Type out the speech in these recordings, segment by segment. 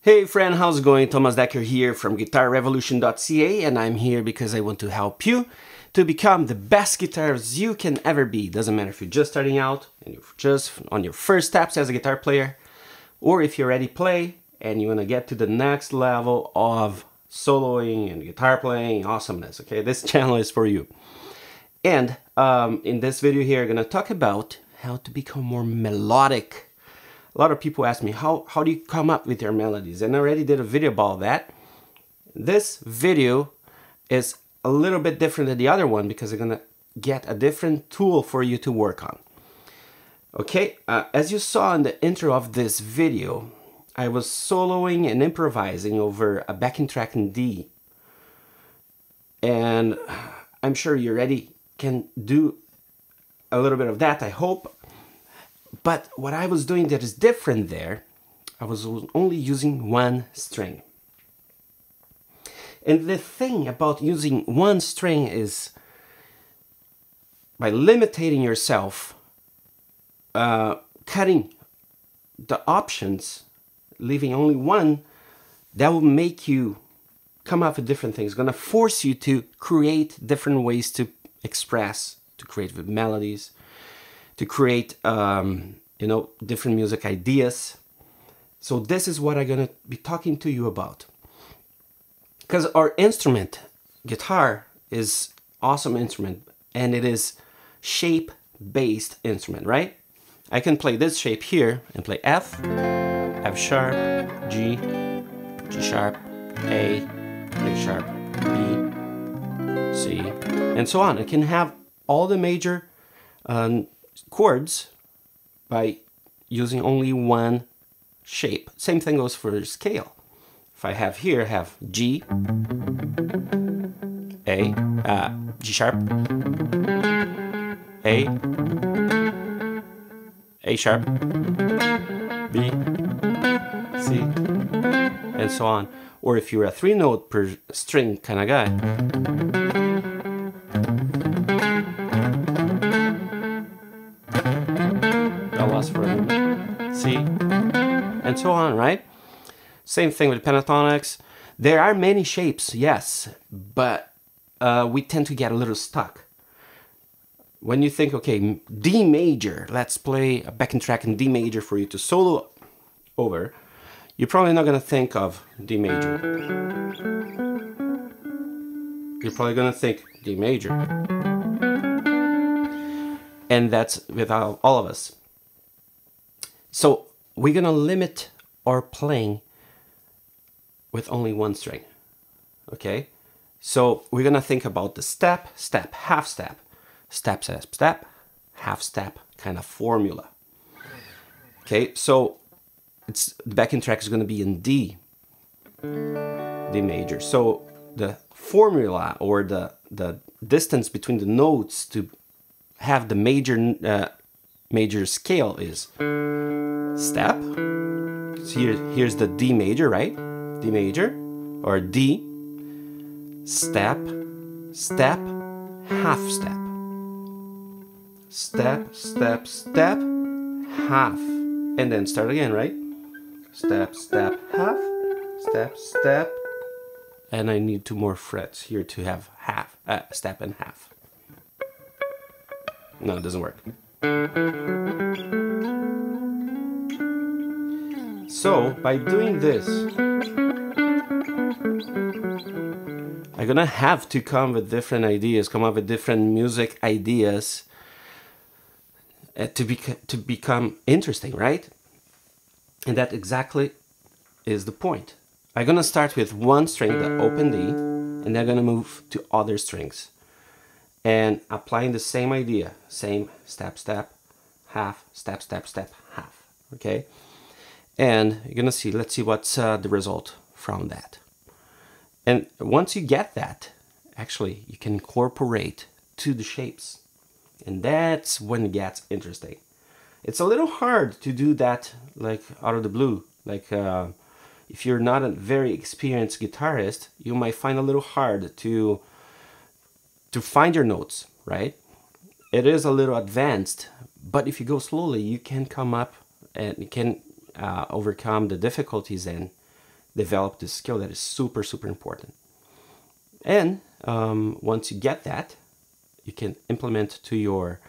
Hey friend, how's it going? Thomas Decker here from GuitarRevolution.ca, and I'm here because I want to help you to become the best guitarist you can ever be. Doesn't matter if you're just starting out and you're just on your first steps as a guitar player, or if you already play and you want to get to the next level of soloing and guitar playing awesomeness. Okay, this channel is for you. And in this video here, I'm going to talk about how to become more melodic. A lot of people ask me, how do you come up with your melodies? And I already did a video about that. This video is a little bit different than the other one because I'm gonna get a different tool for you to work on. Okay, as you saw in the intro of this video, I was soloing and improvising over a backing track in D. And I'm sure you already can do a little bit of that, I hope. But what I was doing that is different there, I was only using one string. And the thing about using one string is, by limiting yourself, cutting the options, leaving only one, that will make you come up with different things. It's going to force you to create different ways to express, to create with melodies, to create different music ideas. So this is what I'm gonna be talking to you about. Because our instrument, guitar, is awesome instrument, and it is shape-based instrument, right? I can play this shape here and play F, F sharp, G, G sharp, A sharp, B, C, and so on. I can have all the major chords by using only one shape. Same thing goes for scale. If I have here, I have G, A, G sharp, A sharp, B, C, and so on. Or if you're a 3-note per string kind of guy, for a moment, C, and so on, right? Same thing with pentatonics. There are many shapes, yes, but we tend to get a little stuck. When you think, okay, D major, let's play a backing track in D major for you to solo over, you're probably not going to think of D major. You're probably going to think D major. And that's with all of us. So we're gonna limit our playing with only one string, okay? So we're gonna think about the step, step, half step, step, step, step, half step kind of formula. Okay, so the backing track is gonna be in D major. So the formula or the distance between the notes to have the major scale is step. So here's the D major, right? D major, or D, step, step, half step. Step, step, step, half. And then start again, right? Step, step, half, step, step. And I need 2 more frets here to have half, step and half. No, it doesn't work. So, by doing this, I'm gonna have to come with different ideas, come up with different music ideas to become interesting, right? And that exactly is the point. I'm gonna start with one string, the open D, and I'm gonna move to other strings. And applying the same idea, same step, step, half, step, step, step, half, okay? And you're gonna see, let's see what's the result from that. And once you get that, actually, you can incorporate to the shapes. And that's when it gets interesting. It's a little hard to do that like out of the blue. Like if you're not a very experienced guitarist, you might find a little hard to find your notes, right? It is a little advanced, but if you go slowly, you can come up and you can overcome the difficulties and develop this skill that is super, super important. And once you get that, you can implement to your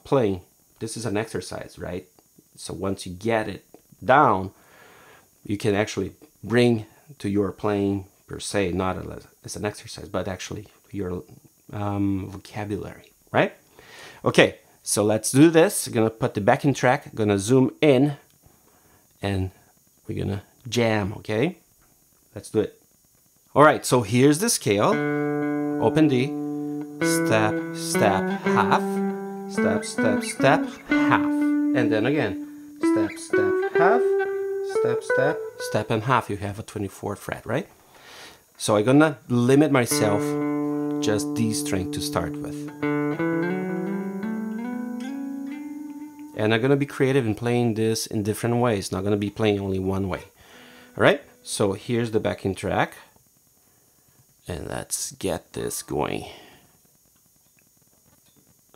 playing. This is an exercise, right? So once you get it down, you can actually bring to your playing per se, not as an exercise, but actually your vocabulary, right? Okay, so let's do this. I'm gonna put the backing track, gonna zoom in, and we're gonna jam, okay? Let's do it. All right, so here's the scale. Open D, step, step, half, step, step, step, half. And then again, step, step, half, step, step, step and half. You have a 24th fret, right? So I'm gonna limit myself just D string to start with. And I'm gonna be creative in playing this in different ways. Not gonna be playing only one way. All right, so here's the backing track. And let's get this going.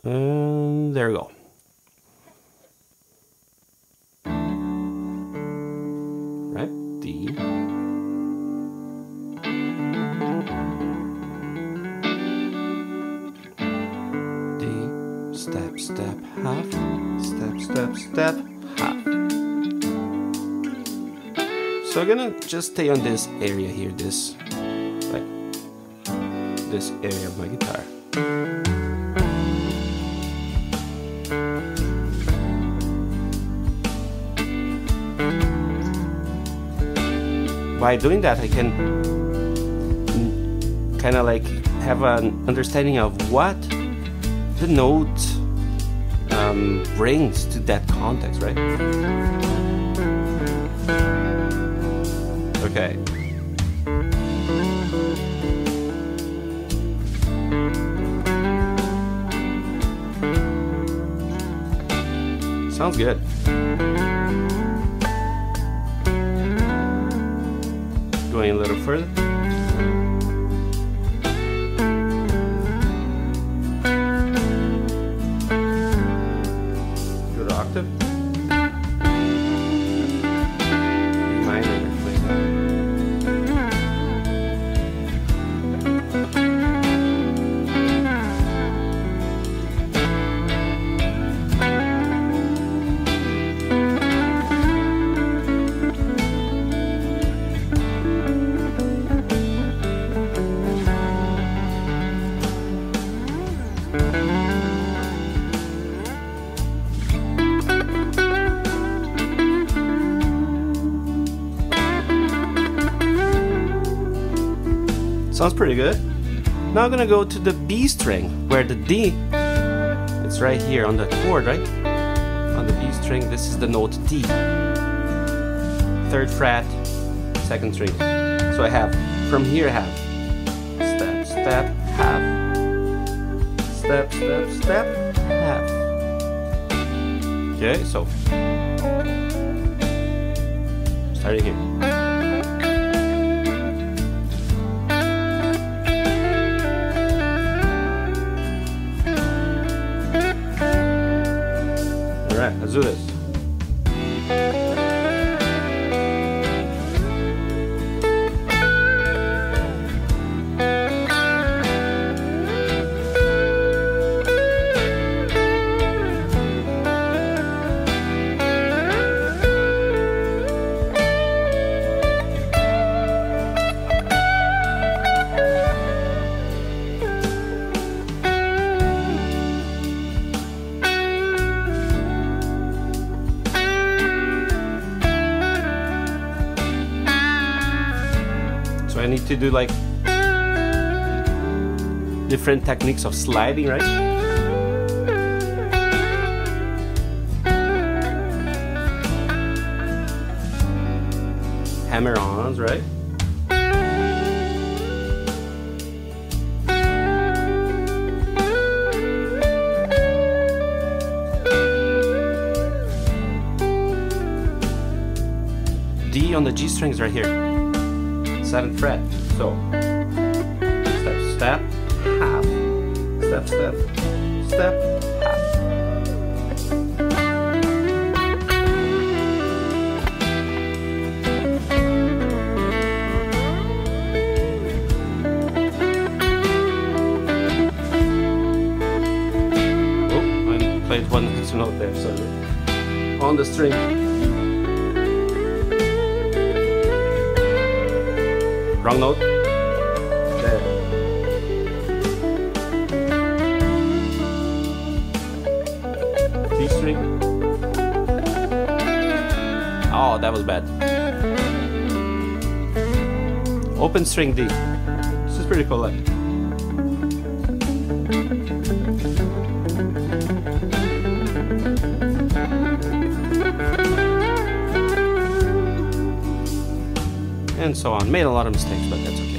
And there we go. Right, D. D, step, step, half, step, step, step, half. So I'm gonna just stay on this area here, this area of my guitar. By doing that, I can kind of like have an understanding of what the note brings to that context, right? Okay. Sounds good. Going a little further. Go to octave. Minor, replace that. Sounds pretty good. Now I'm gonna go to the B string, where the D, it's right here on the chord, right? On the B string, this is the note D. 3rd fret, 2nd string. So I have, from here I have step, step, half, step, step, step, half. Okay, so starting here. Alright, let's do this. I need to do like different techniques of sliding, right? Hammer-ons, right? D on the G strings right here. 7th fret. So step, step, half, step, step, step, half. played one extra note there, sorry. On the string. Wrong note. There. D string. Oh, that was bad. Open string D. This is pretty cool. And so on. Made a lot of mistakes, but that's okay.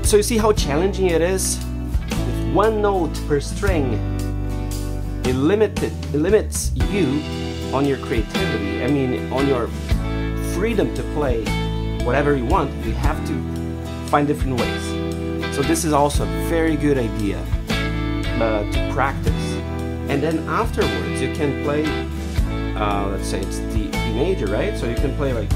So you see how challenging it is? With one note per string, it limits you on your creativity. I mean, on your freedom to play whatever you want. You have to find different ways. So this is also a very good idea to practice. And then afterwards, you can play. Let's say it's D major, right? So you can play like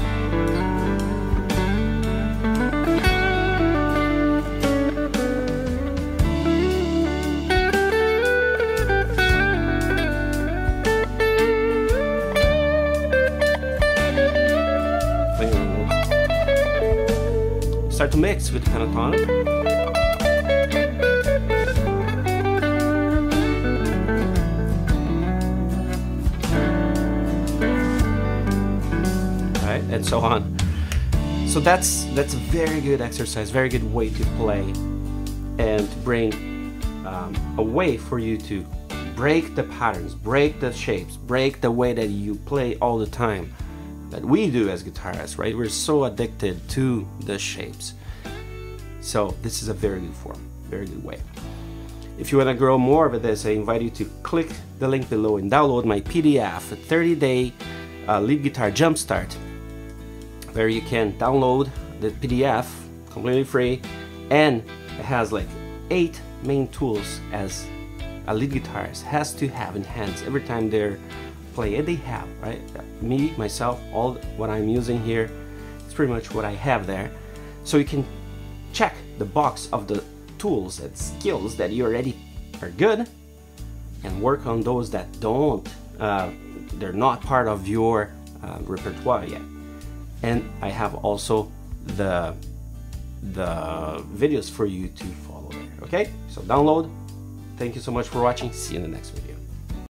start to mix with the pentatonic. And so on. So that's a very good exercise, very good way to play, and to bring a way for you to break the patterns, break the shapes, break the way that you play all the time, that we do as guitarists, right? We're so addicted to the shapes. So this is a very good form, very good way. If you want to grow more with this, I invite you to click the link below and download my PDF, a 30-day lead guitar jumpstart, where you can download the PDF completely free, and it has like 8 main tools as a lead guitarist has to have in hands every time they're playing. And they have, right? Me, myself, all what I'm using here is pretty much what I have there. So you can check the box of the tools and skills that you already are good, and work on those that don't, they're not part of your repertoire yet. And I have also the videos for you to follow there. Okay, so download. Thank you so much for watching. See you in the next video.